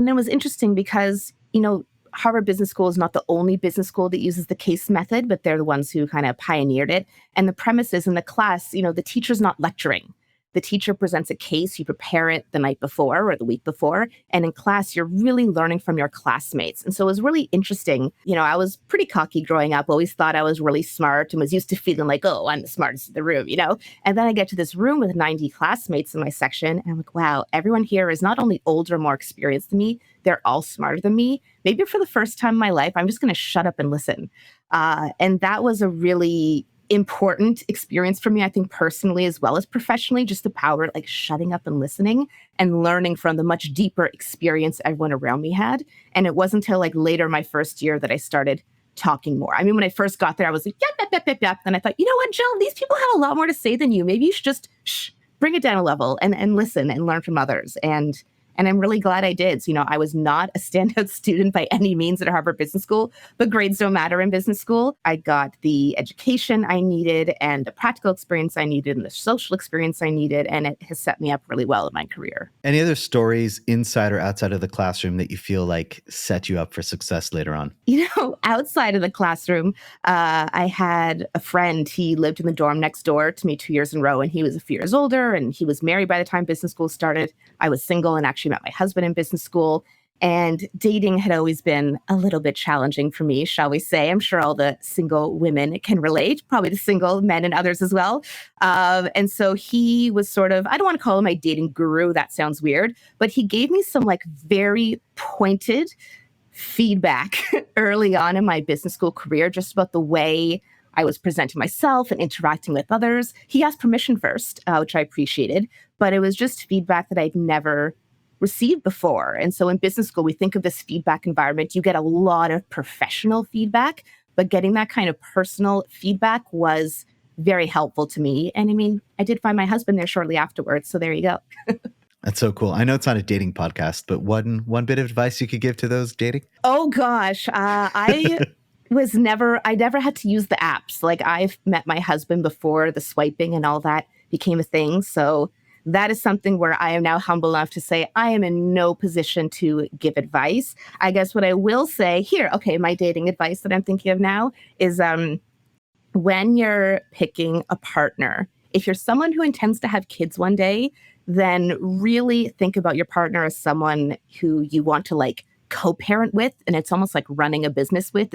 And it was interesting because, Harvard Business School is not the only business school that uses the case method, but they're the ones who kind of pioneered it. And the premise is in the class, the teacher's not lecturing. The teacher presents a case, you prepare it the night before or the week before. And in class, you're really learning from your classmates. And so it was really interesting. I was pretty cocky growing up, always thought I was really smart and was used to feeling like, oh, I'm the smartest in the room. And then I get to this room with 90 classmates in my section. And I'm like, wow, everyone here is not only older, more experienced than me, they're all smarter than me. Maybe for the first time in my life, I'm just going to shut up and listen. And that was a really important experience for me, I think personally as well as professionally, just the power of shutting up and listening and learning from the much deeper experience everyone around me had. And it wasn't until later my first year that I started talking more. I mean, when I first got there, I was like, yep, yep, yep, yep, yep. Then I thought, you know what, Jill, these people have a lot more to say than you. Maybe you should just bring it down a level and listen and learn from others. And I'm really glad I did. So, I was not a standout student by any means at Harvard Business School, but grades don't matter in business school. I got the education I needed and the practical experience I needed and the social experience I needed. And it has set me up really well in my career. Any other stories inside or outside of the classroom that you feel like set you up for success later on? Outside of the classroom, I had a friend. He lived in the dorm next door to me 2 years in a row, and he was a few years older, and he was married by the time business school started. I was single and actually met my husband in business school. And dating had always been a little bit challenging for me, shall we say. I'm sure all the single women can relate, probably the single men and others as well. And so he was sort of, I don't want to call him my dating guru, that sounds weird, but he gave me some very pointed feedback early on in my business school career, just about the way I was presenting myself and interacting with others. He asked permission first, which I appreciated, but it was just feedback that I'd never received before. And so in business school, we think of this feedback environment. You get a lot of professional feedback, but getting that kind of personal feedback was very helpful to me. And I mean, I did find my husband there shortly afterwards. So there you go. That's so cool. I know it's not a dating podcast, but one bit of advice you could give to those dating? Oh, gosh. I never had to use the apps. I've met my husband before the swiping and all that became a thing. So that is something where I am now humble enough to say I am in no position to give advice. I guess what I will say here, okay, my dating advice that I'm thinking of now is when you're picking a partner, if you're someone who intends to have kids one day, then really think about your partner as someone who you want to co-parent with. And it's almost like running a business with.